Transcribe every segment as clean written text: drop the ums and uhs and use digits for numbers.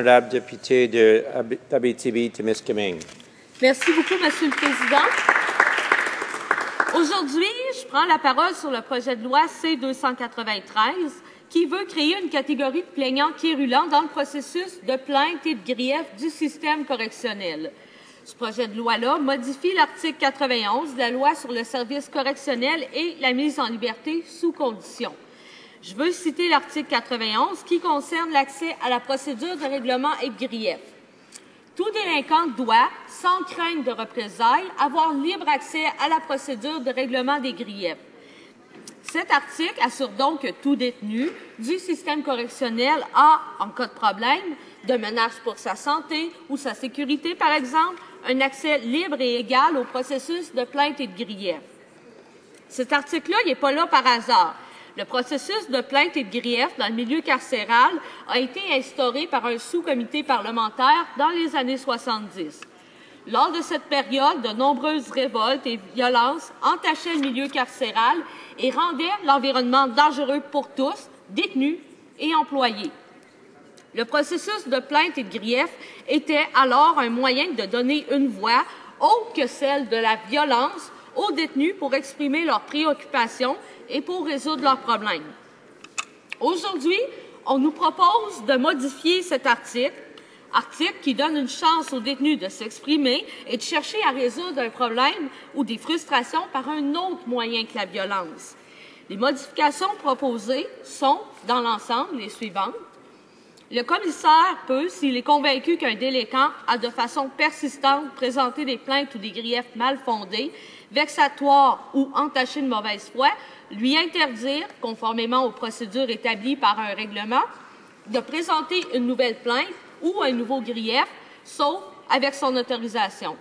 Honorable député d'Abitibi-Témiscamingue. Merci beaucoup, Monsieur le Président. Aujourd'hui, je prends la parole sur le projet de loi C-293 qui veut créer une catégorie de plaignants quérulents dans le processus de plainte et de grief du système correctionnel. Ce projet de loi-là modifie l'article 91 de la loi sur le service correctionnel et la mise en liberté sous condition. Je veux citer l'article 91 qui concerne l'accès à la procédure de règlement et de grief. Tout délinquant doit, sans crainte de représailles, avoir libre accès à la procédure de règlement des griefs. Cet article assure donc que tout détenu du système correctionnel a, en cas de problème, de menace pour sa santé ou sa sécurité, par exemple, un accès libre et égal au processus de plainte et de grief. Cet article-là, il n'est pas là par hasard. Le processus de plainte et de grief dans le milieu carcéral a été instauré par un sous-comité parlementaire dans les années 70. Lors de cette période, de nombreuses révoltes et violences entachaient le milieu carcéral et rendaient l'environnement dangereux pour tous, détenus et employés. Le processus de plainte et de grief était alors un moyen de donner une voix, autre que celle de la violence, aux détenus pour exprimer leurs préoccupations et pour résoudre leurs problèmes. Aujourd'hui, on nous propose de modifier cet article qui donne une chance aux détenus de s'exprimer et de chercher à résoudre un problème ou des frustrations par un autre moyen que la violence. Les modifications proposées sont, dans l'ensemble, les suivantes. Le commissaire peut, s'il est convaincu qu'un délinquant a de façon persistante présenté des plaintes ou des griefs mal fondés, vexatoires ou entachés de mauvaise foi, lui interdire, conformément aux procédures établies par un règlement, de présenter une nouvelle plainte ou un nouveau grief, sauf avec son autorisation.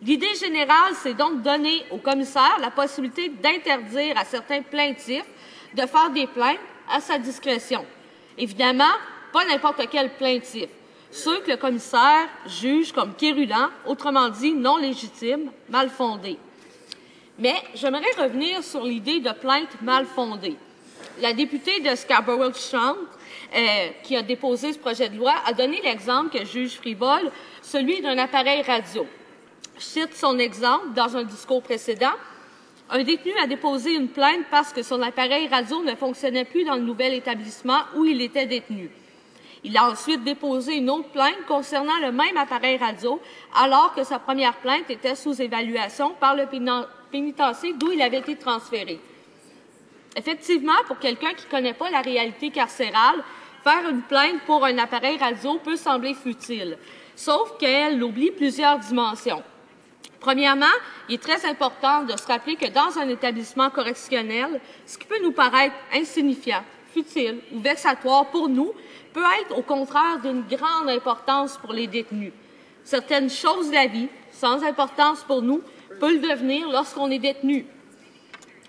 L'idée générale, c'est donc de donner au commissaire la possibilité d'interdire à certains plaintifs de faire des plaintes à sa discrétion. Évidemment, pas n'importe quel plaintif. Ceux que le commissaire juge comme quérulents, autrement dit non légitimes, mal fondés. Mais j'aimerais revenir sur l'idée de plainte mal fondée. La députée de Scarborough-Chante, qui a déposé ce projet de loi, a donné l'exemple que juge frivole, celui d'un appareil radio. Je cite son exemple dans un discours précédent. Un détenu a déposé une plainte parce que son appareil radio ne fonctionnait plus dans le nouvel établissement où il était détenu. Il a ensuite déposé une autre plainte concernant le même appareil radio, alors que sa première plainte était sous évaluation par le pénitencier d'où il avait été transféré. Effectivement, pour quelqu'un qui ne connaît pas la réalité carcérale, faire une plainte pour un appareil radio peut sembler futile, sauf qu'elle oublie plusieurs dimensions. Premièrement, il est très important de se rappeler que dans un établissement correctionnel, ce qui peut nous paraître insignifiant, futile ou vexatoire pour nous peut être au contraire d'une grande importance pour les détenus. Certaines choses de la vie, sans importance pour nous, peuvent le devenir lorsqu'on est détenu.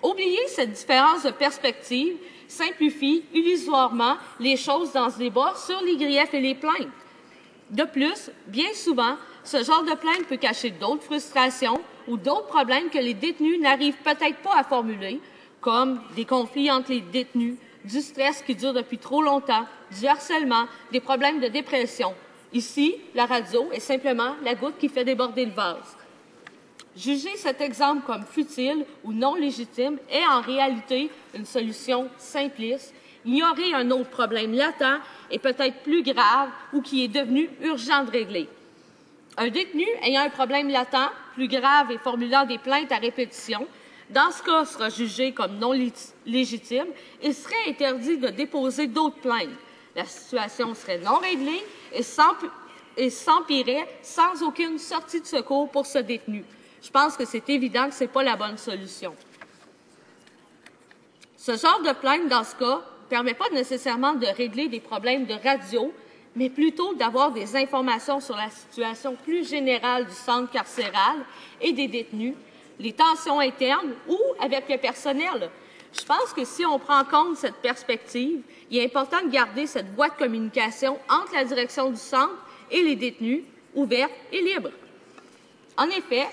Oublier cette différence de perspective simplifie illusoirement les choses dans ce débat sur les griefs et les plaintes. De plus, bien souvent, ce genre de plainte peut cacher d'autres frustrations ou d'autres problèmes que les détenus n'arrivent peut-être pas à formuler, comme des conflits entre les détenus, du stress qui dure depuis trop longtemps, du harcèlement, des problèmes de dépression. Ici, la radio est simplement la goutte qui fait déborder le vase. Juger cet exemple comme futile ou non légitime est en réalité une solution simpliste, ignorer un autre problème latent et peut-être plus grave ou qui est devenu urgent de régler. Un détenu ayant un problème latent, plus grave et formulant des plaintes à répétition, dans ce cas sera jugé comme non légitime et serait interdit de déposer d'autres plaintes. La situation serait non réglée et s'empirerait sans aucune sortie de secours pour ce détenu. Je pense que c'est évident que ce n'est pas la bonne solution. Ce genre de plainte, dans ce cas, ne permet pas nécessairement de régler des problèmes de radio, mais plutôt d'avoir des informations sur la situation plus générale du centre carcéral et des détenus, les tensions internes ou avec le personnel. Je pense que si on prend en compte cette perspective, il est important de garder cette voie de communication entre la direction du centre et les détenus, ouverte et libre. En effet,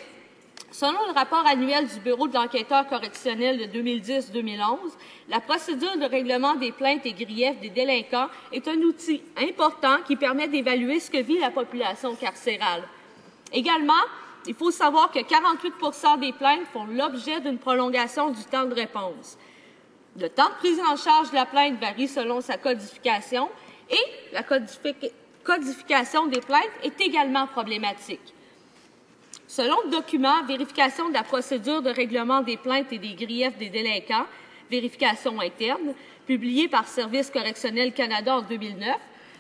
Selon le rapport annuel du Bureau de l'enquêteur correctionnel de 2010-2011, la procédure de règlement des plaintes et griefs des délinquants est un outil important qui permet d'évaluer ce que vit la population carcérale. Également, il faut savoir que 48 % des plaintes font l'objet d'une prolongation du temps de réponse. Le temps de prise en charge de la plainte varie selon sa codification et la codification des plaintes est également problématique. Selon le document « Vérification de la procédure de règlement des plaintes et des griefs des délinquants, vérification interne », publié par Service correctionnel Canada en 2009,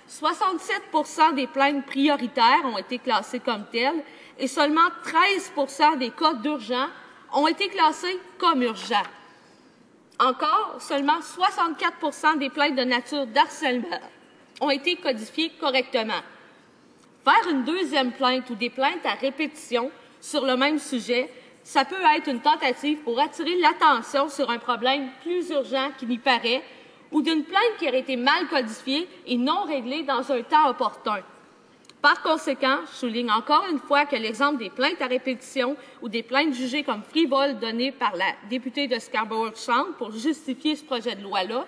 67 % des plaintes prioritaires ont été classées comme telles et seulement 13 % des cas d'urgence ont été classés comme urgents. Encore, seulement 64 % des plaintes de nature d'harcèlement ont été codifiées correctement. Faire une deuxième plainte ou des plaintes à répétition sur le même sujet, ça peut être une tentative pour attirer l'attention sur un problème plus urgent qu'il n'y paraît ou d'une plainte qui aurait été mal codifiée et non réglée dans un temps opportun. Par conséquent, je souligne encore une fois que l'exemple des plaintes à répétition ou des plaintes jugées comme frivoles données par la députée de Scarborough-Centre pour justifier ce projet de loi-là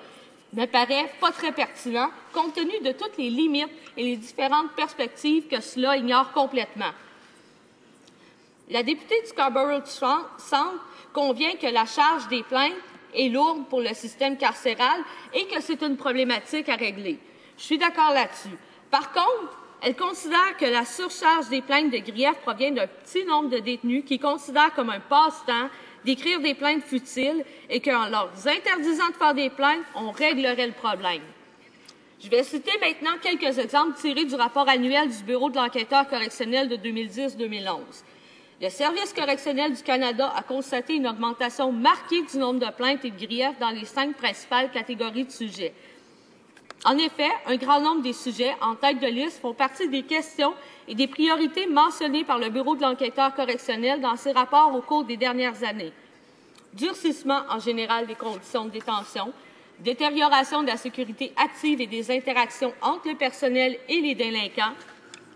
me paraît pas très pertinent, compte tenu de toutes les limites et les différentes perspectives que cela ignore complètement. La députée de Scarborough-Centre convient que la charge des plaintes est lourde pour le système carcéral et que c'est une problématique à régler. Je suis d'accord là-dessus. Par contre, elle considère que la surcharge des plaintes de griefs provient d'un petit nombre de détenus qui considèrent comme un passe-temps d'écrire des plaintes futiles et qu'en leur interdisant de faire des plaintes, on réglerait le problème. Je vais citer maintenant quelques exemples tirés du rapport annuel du Bureau de l'enquêteur correctionnel de 2010-2011. Le Service correctionnel du Canada a constaté une augmentation marquée du nombre de plaintes et de griefs dans les 5 principales catégories de sujets. En effet, un grand nombre des sujets en tête de liste font partie des questions et des priorités mentionnées par le Bureau de l'enquêteur correctionnel dans ses rapports au cours des dernières années. Durcissement en général des conditions de détention, détérioration de la sécurité active et des interactions entre le personnel et les délinquants,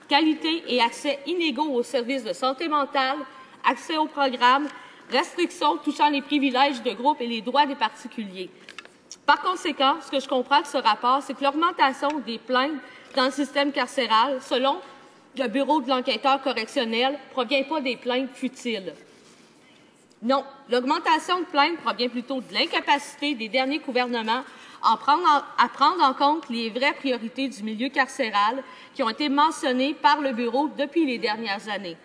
qualité et accès inégaux aux services de santé mentale, accès aux programmes, restrictions touchant les privilèges de groupe et les droits des particuliers. Par conséquent, ce que je comprends de ce rapport, c'est que l'augmentation des plaintes dans le système carcéral, selon le Bureau de l'enquêteur correctionnel, ne provient pas des plaintes futiles. Non, l'augmentation de plaintes provient plutôt de l'incapacité des derniers gouvernements à prendre en compte les vraies priorités du milieu carcéral qui ont été mentionnées par le Bureau depuis les dernières années.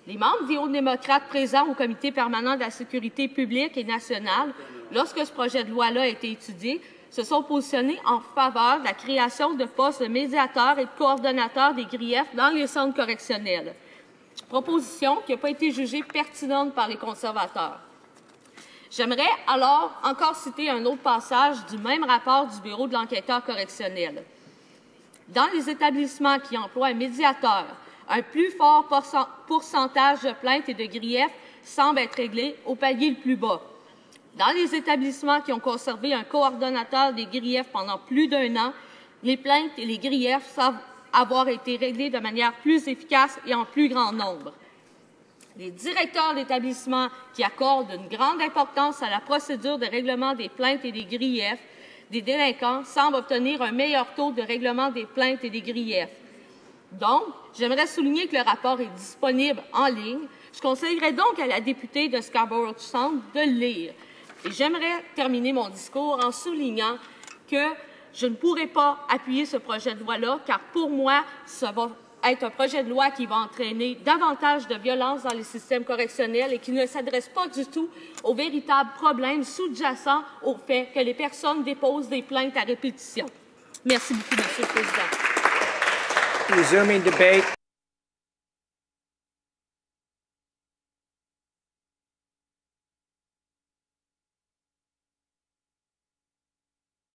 Les membres des hauts-démocrates présents au Comité permanent de la sécurité publique et nationale, lorsque ce projet de loi-là a été étudié, se sont positionnés en faveur de la création de postes de médiateurs et de coordonnateurs des griefs dans les centres correctionnels. Proposition qui n'a pas été jugée pertinente par les conservateurs. J'aimerais alors encore citer un autre passage du même rapport du Bureau de l'enquêteur correctionnel. Dans les établissements qui emploient un médiateur, un plus fort pourcentage de plaintes et de griefs semble être réglé au palier le plus bas. Dans les établissements qui ont conservé un coordonnateur des griefs pendant plus d'1 an, les plaintes et les griefs savent avoir été réglés de manière plus efficace et en plus grand nombre. Les directeurs d'établissements qui accordent une grande importance à la procédure de règlement des plaintes et des griefs des délinquants semblent obtenir un meilleur taux de règlement des plaintes et des griefs. Donc, j'aimerais souligner que le rapport est disponible en ligne. Je conseillerais donc à la députée de Scarborough-Centre de le lire. Et j'aimerais terminer mon discours en soulignant que je ne pourrai pas appuyer ce projet de loi-là, car pour moi, ça va être un projet de loi qui va entraîner davantage de violence dans les systèmes correctionnels et qui ne s'adresse pas du tout aux véritables problèmes sous-jacents au fait que les personnes déposent des plaintes à répétition. Merci beaucoup, M. le Président. Resuming debate.